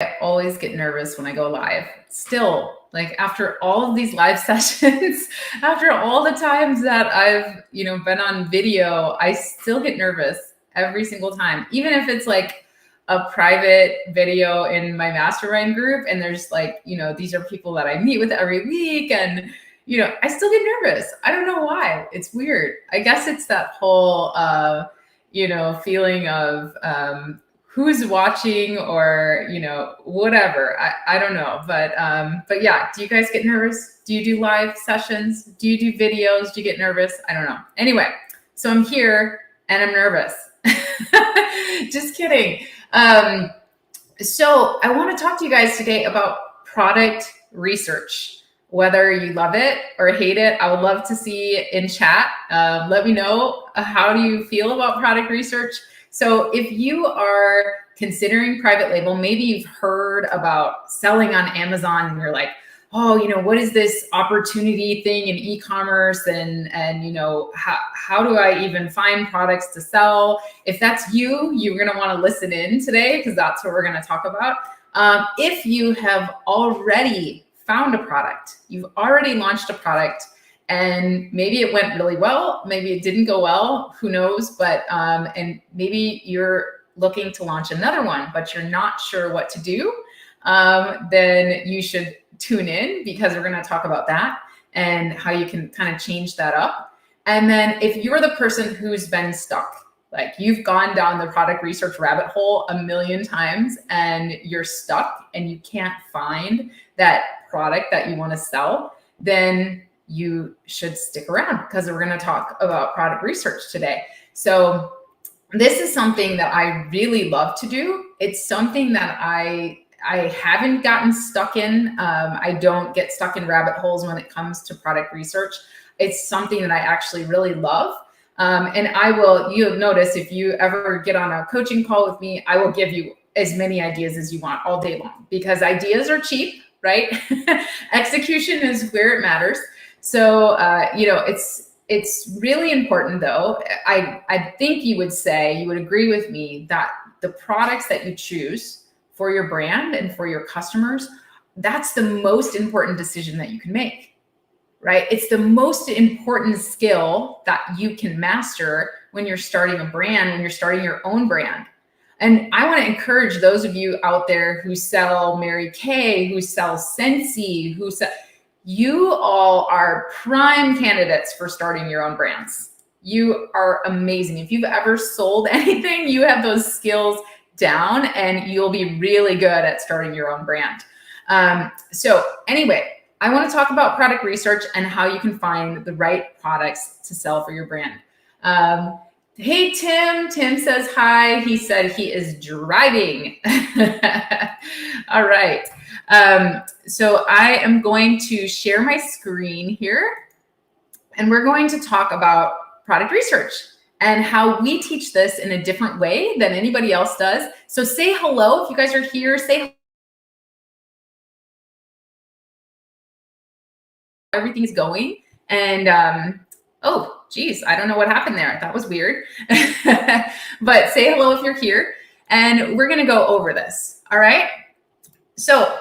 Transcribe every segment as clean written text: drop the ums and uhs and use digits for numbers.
I always get nervous when I go live. Still, like after all of these live sessions, after all the times that I've, been on video, I still get nervous every single time. Even if it's like a private video in my mastermind group and there's like, these are people that I meet with every week and I still get nervous. I don't know why. It's weird. I guess it's that whole feeling of who's watching or whatever. I don't know, but yeah. Do you guys get nervous? Do you do live sessions? Do you do videos? Do you get nervous? I don't know. Anyway, so I'm here and I'm nervous. Just kidding. So I want to talk to you guys today about product research. Whether you love it or hate it, I would love to see in chat. Let me know, how do you feel about product research? So if you are considering private label, maybe you've heard about selling on Amazon and you're like, oh, what is this opportunity thing in e-commerce and how do I even find products to sell? If that's you, you're going to want to listen in today because that's what we're going to talk about. If you have already found a product, you've already launched a product, and maybe it went really well, maybe it didn't go well, who knows, but and maybe you're looking to launch another one, but you're not sure what to do, then you should tune in because we're going to talk about that and how you can kind of change that up. And then if you're the person who's been stuck, like you've gone down the product research rabbit hole a million times and you're stuck and you can't find that product that you want to sell, then you should stick around because we're going to talk about product research today. So this is something that I really love to do. It's something that I haven't gotten stuck in. I don't get stuck in rabbit holes when it comes to product research. It's something that I actually really love. And you'll notice if you ever get on a coaching call with me, I will give you as many ideas as you want all day long because ideas are cheap, right? Execution is where it matters. So, it's really important though. I think you would agree with me that the products that you choose for your brand and for your customers, that's the most important decision that you can make, right? It's the most important skill that you can master when you're starting a brand, when you're starting your own brand. And I want to encourage those of you out there who sell Mary Kay, who sell Scentsy, you all are prime candidates for starting your own brands. You are amazing. If you've ever sold anything, you have those skills down and you'll be really good at starting your own brand. So anyway, I want to talk about product research and how you can find the right products to sell for your brand. Hey, Tim. Tim says hi. He said he is driving. All right. So I am going to share my screen here and we're going to talk about product research and how we teach this in a different way than anybody else does. So say hello. If you guys are here, say everything's going. And oh, geez, I don't know what happened there. That was weird. But say hello if you're here. And we're going to go over this. All right. So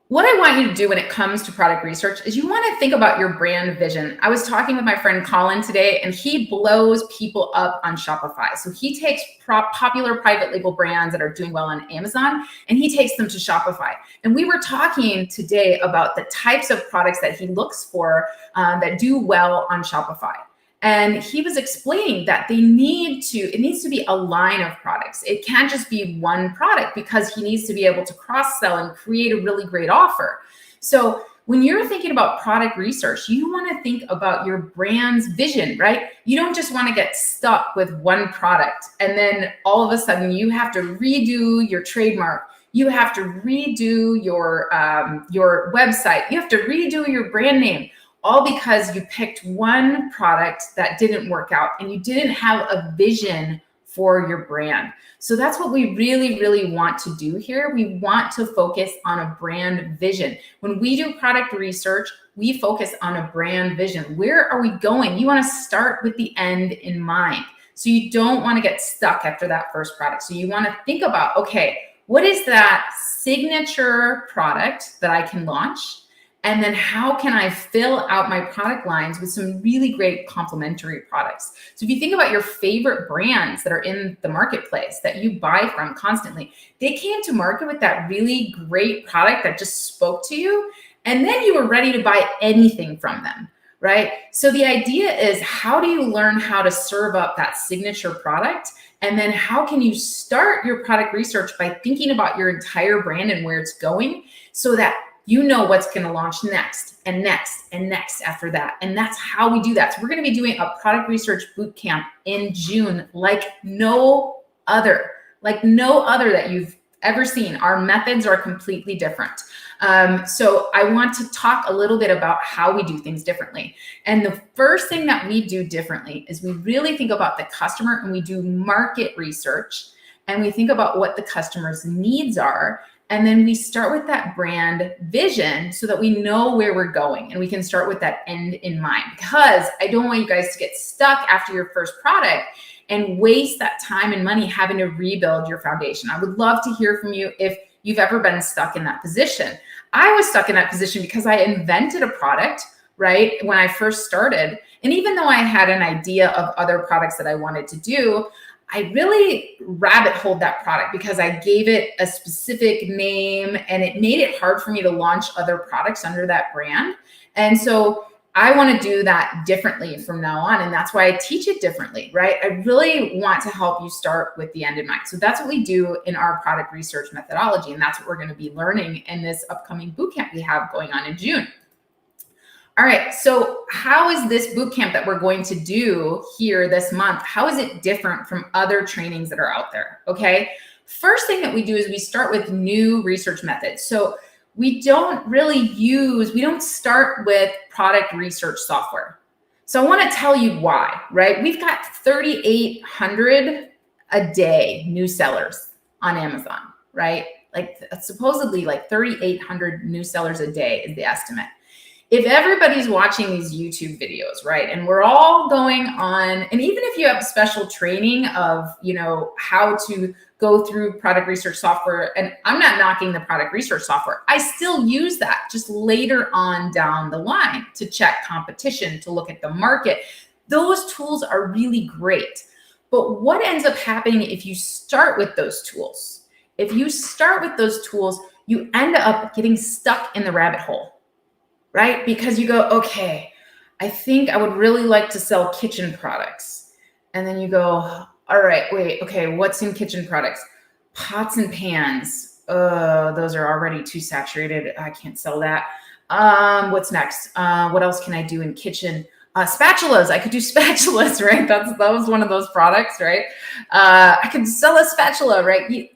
what I want you to do when it comes to product research is you want to think about your brand vision. I was talking with my friend Colin today, and he blows people up on Shopify. So he takes popular private label brands that are doing well on Amazon, and he takes them to Shopify. And we were talking today about the types of products that he looks for that do well on Shopify. And he was explaining that it needs to be a line of products. It can't just be one product because he needs to be able to cross-sell and create a really great offer. So when you're thinking about product research, you want to think about your brand's vision, right? You don't just want to get stuck with one product and then all of a sudden you have to redo your trademark. You have to redo your website. You have to redo your brand name. All because you picked one product that didn't work out and you didn't have a vision for your brand. So that's what we really, really want to do here. We want to focus on a brand vision. When we do product research, we focus on a brand vision. Where are we going? You want to start with the end in mind. So you don't want to get stuck after that first product. So you want to think about, okay, What is that signature product that I can launch? And then how can I fill out my product lines with some really great complementary products? So if you think about your favorite brands that are in the marketplace that you buy from constantly, they came to market with that really great product that just spoke to you. And then you were ready to buy anything from them, right? So the idea is, how do you learn how to serve up that signature product? And then how can you start your product research by thinking about your entire brand and where it's going, so that you know what's going to launch next and next and next after that. And that's how we do that. So we're going to be doing a product research bootcamp in June like no other that you've ever seen. Our methods are completely different. So I want to talk a little bit about how we do things differently. And the first thing that we do differently is we really think about the customer, and we do market research, and we think about what the customer's needs are. And then we start with that brand vision so that we know where we're going, and we can start with that end in mind, because I don't want you guys to get stuck after your first product and waste that time and money having to rebuild your foundation. I would love to hear from you if you've ever been stuck in that position. I was stuck in that position because I invented a product, right, when I first started. And even though I had an idea of other products that I wanted to do, I really rabbit holed that product because I gave it a specific name, and it made it hard for me to launch other products under that brand. And so I want to do that differently from now on. And that's why I teach it differently, right? I really want to help you start with the end in mind. So that's what we do in our product research methodology. And that's what we're going to be learning in this upcoming bootcamp we have going on in June. All right, so how is this bootcamp that we're going to do here this month, how is it different from other trainings that are out there, okay? First thing that we do is we start with new research methods. So we don't start with product research software. So I wanna tell you why, right? We've got 3,800 a day new sellers on Amazon, right? Like supposedly like 3,800 new sellers a day is the estimate. If everybody's watching these YouTube videos, right, and we're all going on, and even if you have special training of, how to go through product research software, and I'm not knocking the product research software, I still use that just later on down the line to check competition, to look at the market. Those tools are really great. But what ends up happening if you start with those tools? If you start with those tools, you end up getting stuck in the rabbit hole. Right? Because you go, okay, I think I would really like to sell kitchen products. And then you go, all right, wait, okay, what's in kitchen products? Pots and pans. Those are already too saturated. I can't sell that. What's next? What else can I do in kitchen? Spatulas. I could do spatulas, right? That was one of those products, right? I could sell a spatula, right?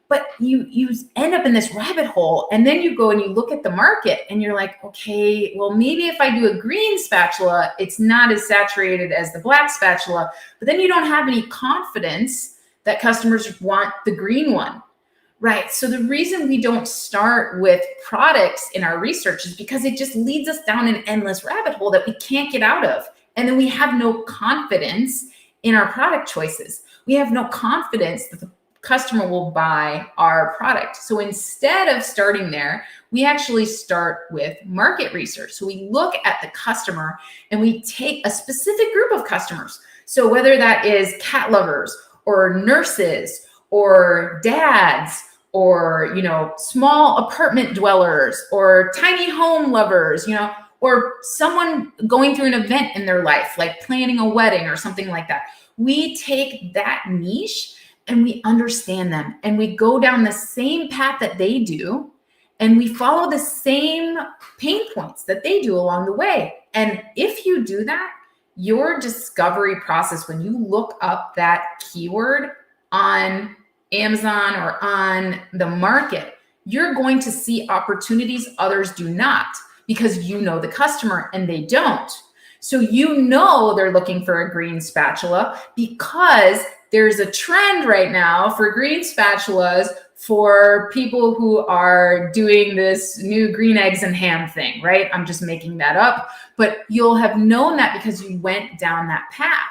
But you end up in this rabbit hole, and then you go and you look at the market and you're like, okay, well, maybe if I do a green spatula, it's not as saturated as the black spatula, but then you don't have any confidence that customers want the green one, right? So the reason we don't start with products in our research is because it just leads us down an endless rabbit hole that we can't get out of. And then we have no confidence in our product choices. We have no confidence that the customer will buy our product. So instead of starting there, we actually start with market research. So we look at the customer and we take a specific group of customers. So whether that is cat lovers or nurses or dads or, small apartment dwellers or tiny home lovers, or someone going through an event in their life, like planning a wedding or something like that. We take that niche and we understand them, and we go down the same path that they do, and we follow the same pain points that they do along the way. And if you do that, your discovery process, when you look up that keyword on Amazon or on the market, you're going to see opportunities others do not, because you know the customer and they don't. So they're looking for a green spatula because there's a trend right now for green spatulas for people who are doing this new green eggs and ham thing, right? I'm just making that up, but you'll have known that because you went down that path.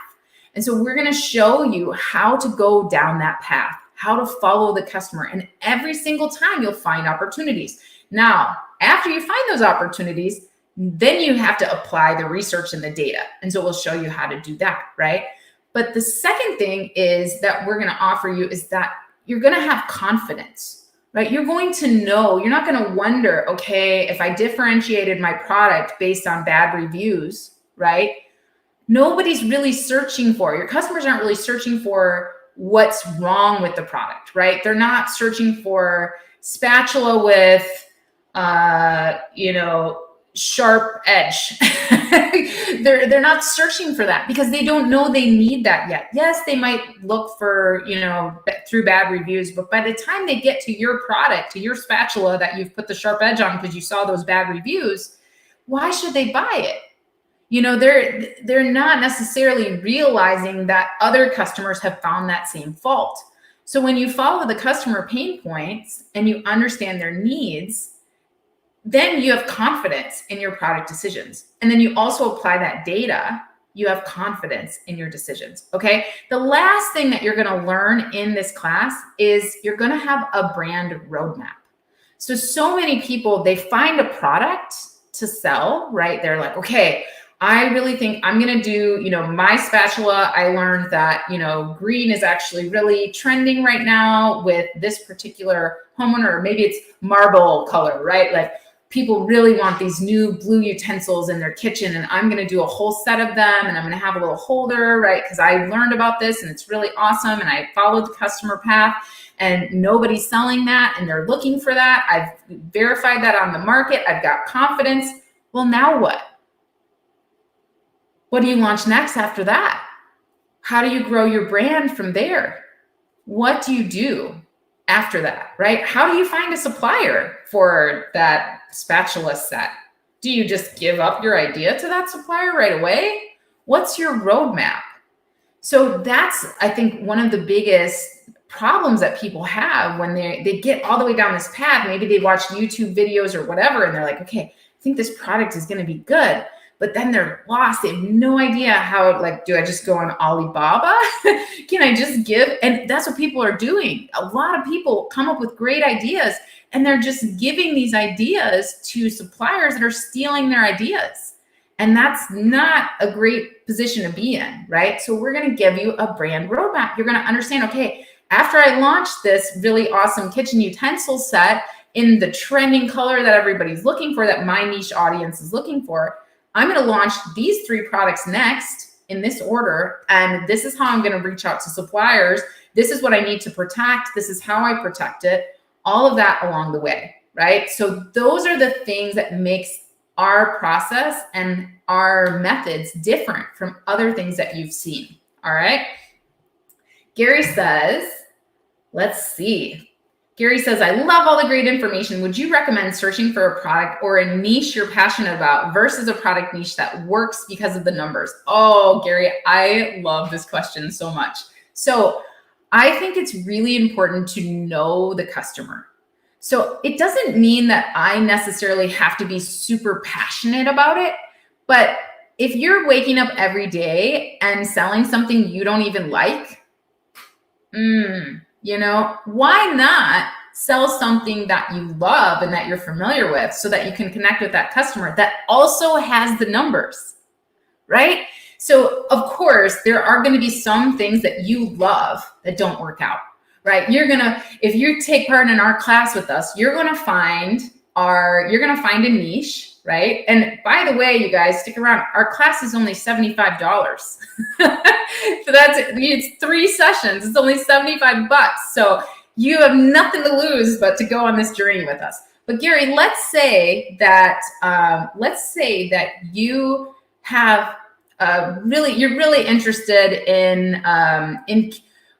And so we're going to show you how to go down that path, how to follow the customer. And every single time you'll find opportunities. Now, after you find those opportunities, then you have to apply the research and the data. And so we'll show you how to do that, right? But the second thing is that we're going to offer you is that you're going to have confidence, right? You're going to know, you're not going to wonder, okay, if I differentiated my product based on bad reviews, right? Nobody's really searching for, your customers aren't really searching for what's wrong with the product, right? They're not searching for spatula with, sharp edge. They're not searching for that because they don't know they need that yet. Yes, they might look for, through bad reviews, but by the time they get to your product, to your spatula that you've put the sharp edge on because you saw those bad reviews, why should they buy it? They're not necessarily realizing that other customers have found that same fault. So when you follow the customer pain points and you understand their needs, then you have confidence in your product decisions. And then you also apply that data, you have confidence in your decisions, okay? The last thing that you're gonna learn in this class is you're gonna have a brand roadmap. So many people, they find a product to sell, right? They're like, okay, I really think I'm going to do, my spatula. I learned that, green is actually really trending right now with this particular homeowner, or maybe it's marble color, right? Like people really want these new blue utensils in their kitchen, and I'm going to do a whole set of them, and I'm going to have a little holder, right? Because I learned about this and it's really awesome. And I followed the customer path and nobody's selling that and they're looking for that. I've verified that on the market. I've got confidence. Well, now what? What do you launch next after that? How do you grow your brand from there? What do you do after that, right? How do you find a supplier for that spatula set? Do you just give up your idea to that supplier right away? What's your roadmap? So that's, I think, one of the biggest problems that people have when they get all the way down this path. Maybe they watch YouTube videos or whatever, and they're like, okay, I think this product is going to be good. But then they're lost. They have no idea how, do I just go on Alibaba? Can I just give? And that's what people are doing. A lot of people come up with great ideas and they're just giving these ideas to suppliers that are stealing their ideas. And that's not a great position to be in, right? So we're going to give you a brand roadmap. You're going to understand, okay, after I launch this really awesome kitchen utensil set in the trending color that everybody's looking for, that my niche audience is looking for, I'm going to launch these 3 products next in this order. And this is how I'm going to reach out to suppliers. This is what I need to protect. This is how I protect it. All of that along the way, right? So those are the things that makes our process and our methods different from other things that you've seen. All right. Gary says, let's see. Gary says, I love all the great information. Would you recommend searching for a product or a niche you're passionate about versus a product niche that works because of the numbers? Oh, Gary, I love this question so much. So I think it's really important to know the customer. So it doesn't mean that I necessarily have to be super passionate about it, but if you're waking up every day and selling something you don't even like, why not sell something that you love and that you're familiar with so that you can connect with that customer that also has the numbers, right? So of course, there are going to be some things that you love that don't work out, right? If you take part in our class with us, you're going to find a niche, right? And by the way, you guys, stick around. Our class is only $75. So it's 3 sessions. It's only $75. So you have nothing to lose but to go on this journey with us. But Gary, let's say that you have you're really interested in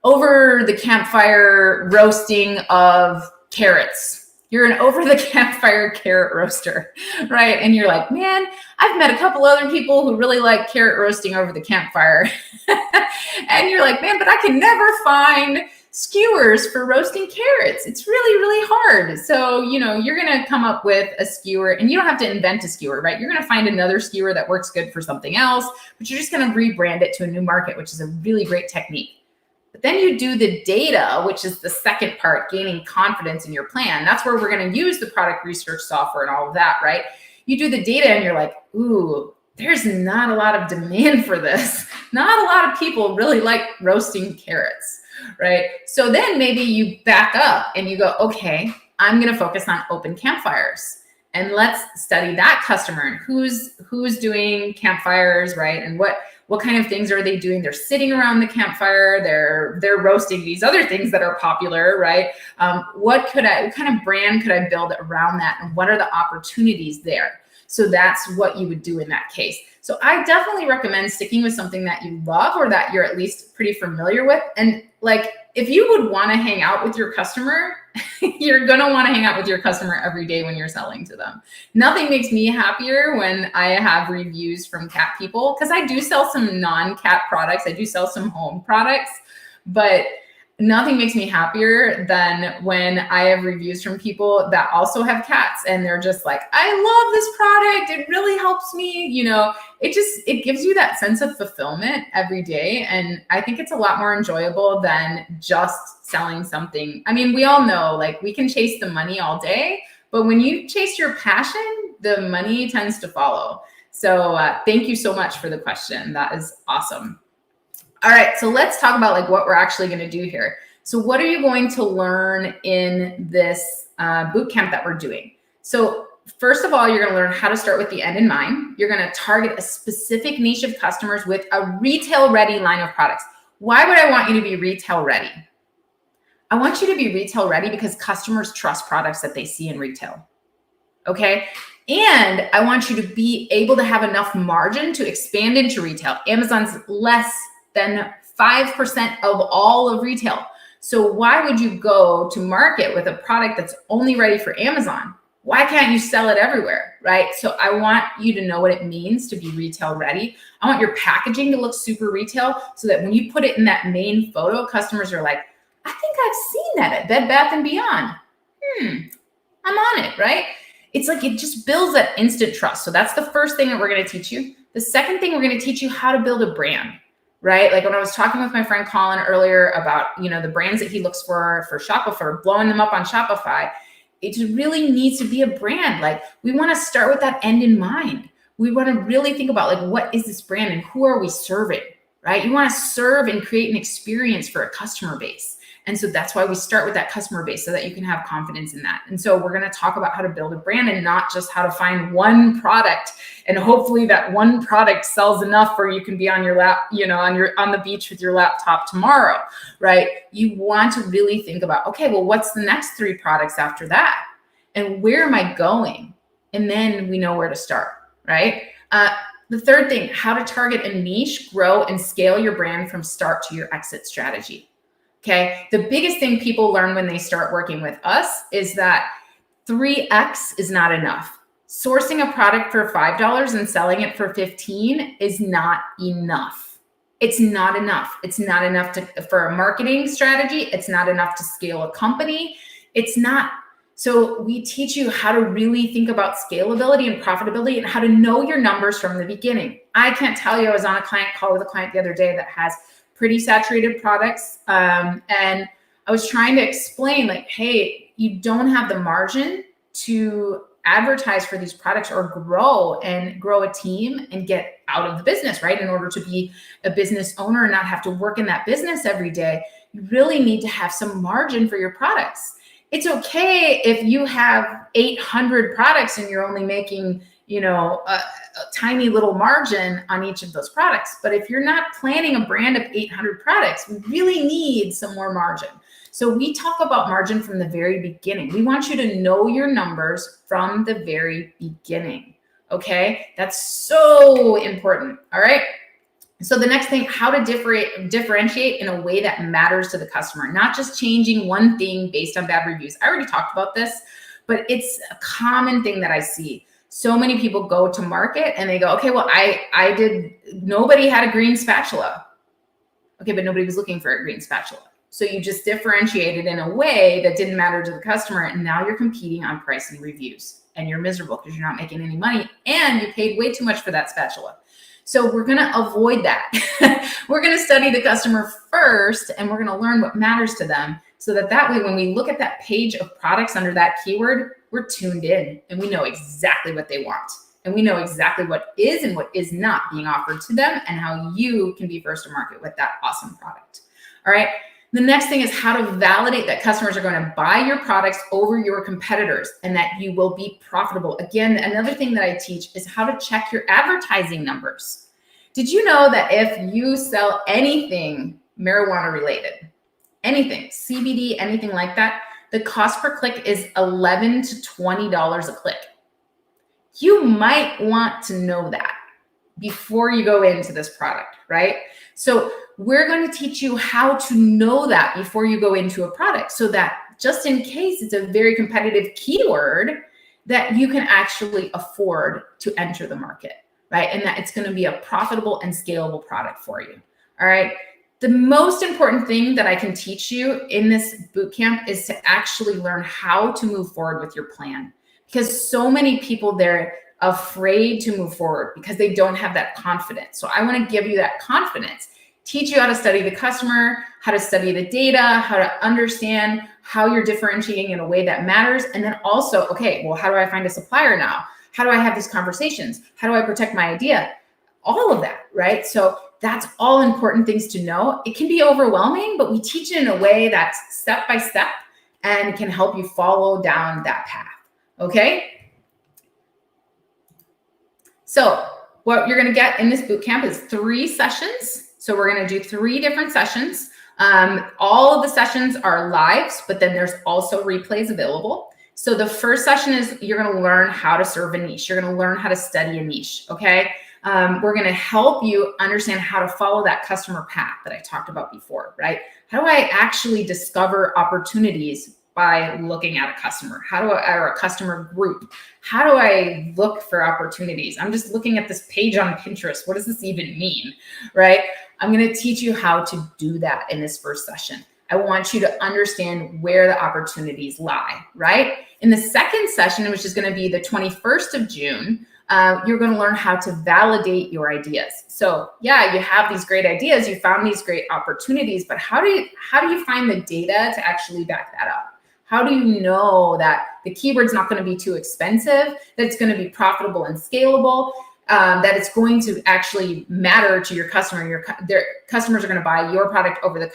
over the campfire roasting of carrots. You're an over the campfire carrot roaster, right? And you're like, man, I've met a couple other people who really like carrot roasting over the campfire. And you're like, man, but I can never find skewers for roasting carrots. It's really, really hard. So, you're going to come up with a skewer, and you don't have to invent a skewer, right? You're going to find another skewer that works good for something else, but you're just going to rebrand it to a new market, which is a really great technique. But then you do the data, which is the second part, gaining confidence in your plan. That's where we're going to use the product research software and all of that, right? You do the data and you're like, ooh, there's not a lot of demand for this. Not a lot of people really like roasting carrots, right? So then maybe you back up and you go, okay, I'm going to focus on open campfires. And let's study that customer and who's doing campfires, right? And what kind of things are they doing? They're sitting around the campfire. They're roasting these other things that are popular, right? What kind of brand could I build around that? And what are the opportunities there? So that's what you would do in that case. So I definitely recommend sticking with something that you love or that you're at least pretty familiar with. And like, if you would want to hang out with your customer, you're going to want to hang out with your customer every day when you're selling to them. Nothing makes me happier when I have reviews from cat people, because I do sell some non-cat products. I do sell some home products, but nothing makes me happier than when I have reviews from people that also have cats and they're just like, I love this product. It really helps me. You know, it gives you that sense of fulfillment every day. And I think it's a lot more enjoyable than just selling something. I mean, we all know, like, we can chase the money all day, but when you chase your passion, the money tends to follow. So thank you so much for the question. That is awesome. All right, so let's talk about like what we're actually going to do here. So what are you going to learn in this boot camp that we're doing? So first of all, you're going to learn how to start with the end in mind. You're going to target a specific niche of customers with a retail ready line of products. Why would I want you to be retail ready? I want you to be retail ready because customers trust products that they see in retail. Okay. And I want you to be able to have enough margin to expand into retail. Amazon's less than 5% of all of retail. So why would you go to market with a product that's only ready for Amazon? Why can't you sell it everywhere, right? So I want you to know what it means to be retail ready. I want your packaging to look super retail so that when you put it in that main photo, customers are like, I think I've seen that at Bed Bath & Beyond. I'm on it, right? It's like it just builds that instant trust. So that's the first thing that we're going to teach you. The second thing, we're going to teach you how to build a brand. Right? Like when I was talking with my friend Colin earlier about, you know, the brands that he looks for Shopify, blowing them up on Shopify, it really needs to be a brand. Like we want to start with that end in mind. We want to really think about like, what is this brand and who are we serving, right? You want to serve and create an experience for a customer base. And so that's why we start with that customer base so that you can have confidence in that. And so we're going to talk about how to build a brand and not just how to find one product. And hopefully that one product sells enough where you can be on your lap, you know, on the beach with your laptop tomorrow, right? You want to really think about, okay, well, what's the next 3 products after that? And where am I going? And then we know where to start, right? The third thing, how to target a niche, grow and scale your brand from start to your exit strategy. Okay. The biggest thing people learn when they start working with us is that 3X is not enough. Sourcing a product for $5 and selling it for $15 is not enough. It's not enough. It's not enough for a marketing strategy. It's not enough to scale a company. It's not. So we teach you how to really think about scalability and profitability and how to know your numbers from the beginning. I can't tell you, I was on a client call with a client the other day that has pretty saturated products. And I was trying to explain like, hey, you don't have the margin to advertise for these products or grow a team and get out of the business, right? In order to be a business owner and not have to work in that business every day, you really need to have some margin for your products. It's okay if you have 800 products and you're only making, you know, a tiny little margin on each of those products. But if you're not planning a brand of 800 products, we really need some more margin. So we talk about margin from the very beginning. We want you to know your numbers from the very beginning. Okay. That's so important. All right. So the next thing, how to differentiate in a way that matters to the customer, not just changing one thing based on bad reviews. I already talked about this, but it's a common thing that I see. So many people go to market and they go, okay, well, nobody had a green spatula. Okay, but nobody was looking for a green spatula. So you just differentiated in a way that didn't matter to the customer. And now you're competing on price and reviews and you're miserable because you're not making any money and you paid way too much for that spatula. So we're going to avoid that. We're going to study the customer first, and we're going to learn what matters to them, so that way, when we look at that page of products under that keyword, we're tuned in and we know exactly what they want. And we know exactly what is and what is not being offered to them, and how you can be first to market with that awesome product. All right. The next thing is how to validate that customers are going to buy your products over your competitors and that you will be profitable. Again, another thing that I teach is how to check your advertising numbers. Did you know that if you sell anything marijuana related, anything, CBD, anything like that, the cost per click is $11 to $20 a click? You might want to know that before you go into this product, right? So we're going to teach you how to know that before you go into a product, so that just in case it's a very competitive keyword, that you can actually afford to enter the market, right? And that it's going to be a profitable and scalable product for you. All right. The most important thing that I can teach you in this bootcamp is to actually learn how to move forward with your plan, because so many people, they're afraid to move forward because they don't have that confidence. So I want to give you that confidence, teach you how to study the customer, how to study the data, how to understand how you're differentiating in a way that matters. And then also, okay, well, how do I find a supplier now? How do I have these conversations? How do I protect my idea? All of that, right? So that's all important things to know. It can be overwhelming, but we teach it in a way that's step by step and can help you follow down that path. Okay. So what you're going to get in this bootcamp is 3 sessions. So we're going to do 3 different sessions. All of the sessions are lives, but then there's also replays available. So the first session is you're going to learn how to serve a niche. You're going to learn how to study a niche. Okay. We're going to help you understand how to follow that customer path that I talked about before, right? How do I actually discover opportunities by looking at a customer? Or a customer group? How do I look for opportunities? I'm just looking at this page on Pinterest. What does this even mean, right? I'm going to teach you how to do that in this first session. I want you to understand where the opportunities lie, right? In the second session, which is going to be the 21st of June, you're going to learn how to validate your ideas. So yeah, you have these great ideas, you found these great opportunities, but how do you find the data to actually back that up? How do you know that the keyword's not going to be too expensive, that it's going to be profitable and scalable, that it's going to actually matter to your customer? Their customers are going to buy your product over the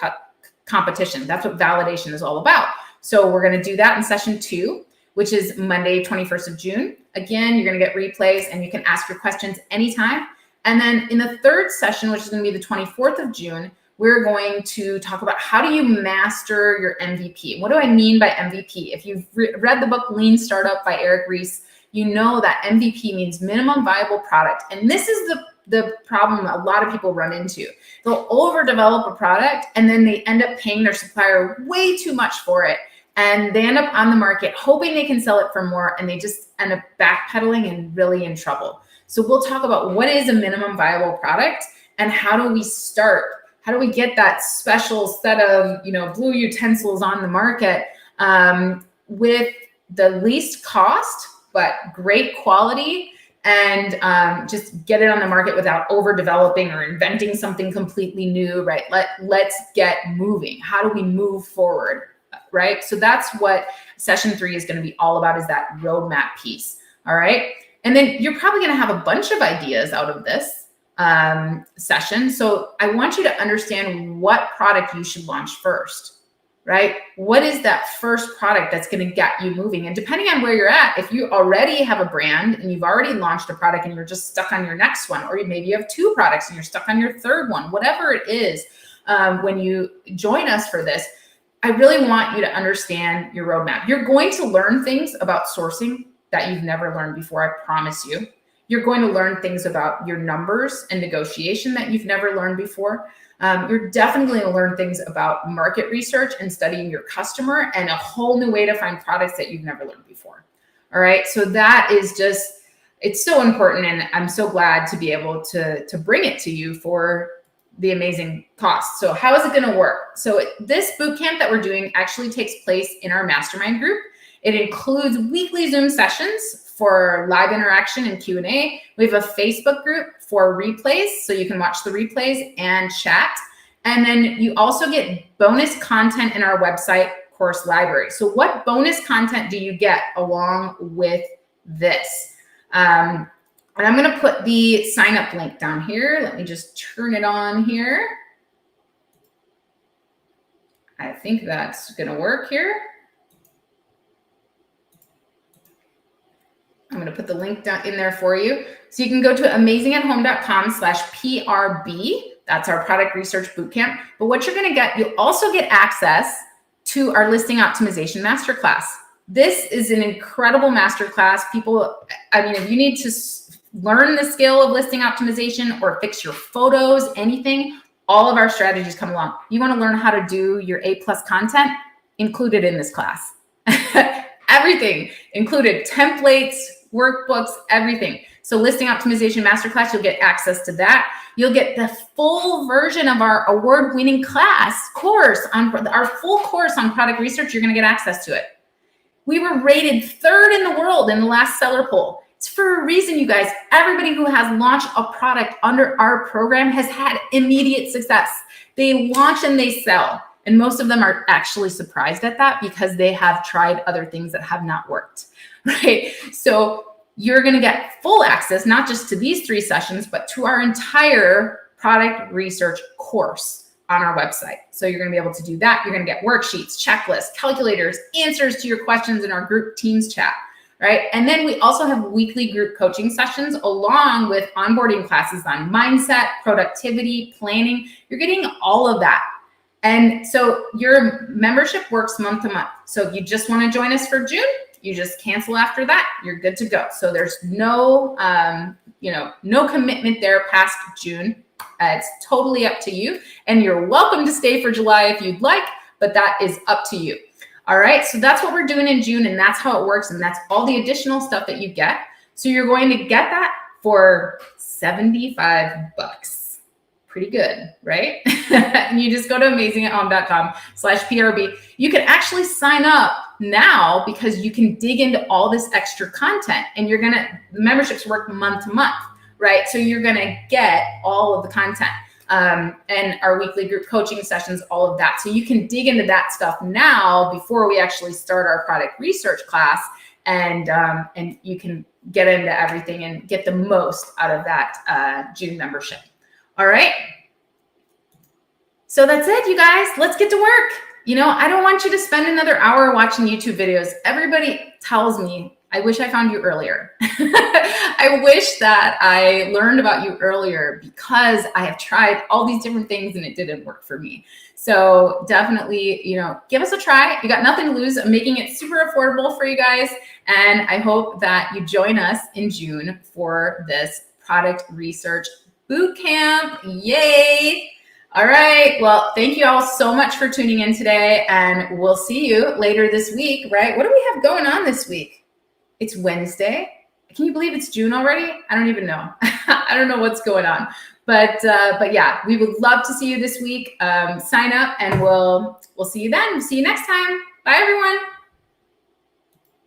competition. That's what validation is all about. So we're going to do that in session 2, which is Monday, 21st of June. Again, you're going to get replays and you can ask your questions anytime. And then in the third session, which is going to be the 24th of June, we're going to talk about how do you master your MVP. What do I mean by MVP? If you've read the book Lean Startup by Eric Ries, you know that MVP means minimum viable product. And this is the problem a lot of people run into. They'll overdevelop a product and then they end up paying their supplier way too much for it. And they end up on the market hoping they can sell it for more, and they just end up backpedaling and really in trouble. So we'll talk about what is a minimum viable product and how do we start? How do we get that special set of blue utensils on the market with the least cost but great quality, and just get it on the market without overdeveloping or inventing something completely new, right? Let's get moving. How do we move forward? Right? So that's what session 3 is going to be all about, is that roadmap piece. All right. And then you're probably going to have a bunch of ideas out of this session. So I want you to understand what product you should launch first, right? What is that first product that's going to get you moving? And depending on where you're at, if you already have a brand and you've already launched a product and you're just stuck on your next one, or maybe you have 2 products and you're stuck on your 3rd one, whatever it is, when you join us for this, I really want you to understand your roadmap. You're going to learn things about sourcing that you've never learned before, I promise you. You're going to learn things about your numbers and negotiation that you've never learned before. You're definitely going to learn things about market research and studying your customer, and a whole new way to find products that you've never learned before. All right. So that is it's so important. And I'm so glad to be able to bring it to you for the amazing cost. So how is it going to work? So this bootcamp that we're doing actually takes place in our mastermind group. It includes weekly Zoom sessions for live interaction and Q&A. We have a Facebook group for replays, so you can watch the replays and chat. And then you also get bonus content in our website course library. So what bonus content do you get along with this? And I'm going to put the sign up link down here. Let me just turn it on here. I think that's going to work here. I'm going to put the link down in there for you. So you can go to amazingathome.com/PRB. That's our product research bootcamp. But what you're going to get, you'll also get access to our listing optimization masterclass. This is an incredible masterclass. People, I mean, if you need to learn the skill of listing optimization or fix your photos, anything, all of our strategies come along. You want to learn how to do your A+ content, included in this class. Everything included, templates, workbooks, everything. So listing optimization masterclass, you'll get access to that. You'll get the full version of our award-winning course on our full course on product research. You're going to get access to it. We were rated 3rd in the world in the last seller poll. It's for a reason, you guys. Everybody who has launched a product under our program has had immediate success. They launch and they sell. And most of them are actually surprised at that because they have tried other things that have not worked, right? So you're going to get full access, not just to these 3 sessions, but to our entire product research course on our website. So you're going to be able to do that. You're going to get worksheets, checklists, calculators, answers to your questions in our group Teams chat, right? And then we also have weekly group coaching sessions along with onboarding classes on mindset, productivity, planning. You're getting all of that. And so your membership works month to month. So if you just want to join us for June, you just cancel after that, you're good to go. So there's no, no commitment there past June. It's totally up to you. And you're welcome to stay for July if you'd like, but that is up to you. All right, so that's what we're doing in June, and that's how it works, and that's all the additional stuff that you get. So you're going to get that for $75. Pretty good, right? And you just go to amazingathome.com/PRB. You can actually sign up now because you can dig into all this extra content, and the memberships work month to month, right? So you're gonna get all of the content and our weekly group coaching sessions, all of that. So you can dig into that stuff now before we actually start our product research class, and you can get into everything and get the most out of that June membership. All right. So that's it, you guys. Let's get to work. I don't want you to spend another hour watching YouTube videos. Everybody tells me, I wish I found you earlier. I wish that I learned about you earlier because I have tried all these different things and it didn't work for me. So definitely, give us a try. You got nothing to lose. I'm making it super affordable for you guys. And I hope that you join us in June for this product research bootcamp. Yay. All right. Well, thank you all so much for tuning in today, and we'll see you later this week, right? What do we have going on this week? It's Wednesday. Can you believe it's June already? I don't even know. I don't know what's going on, but yeah, we would love to see you this week. Sign up and we'll see you then. See you next time. Bye, everyone.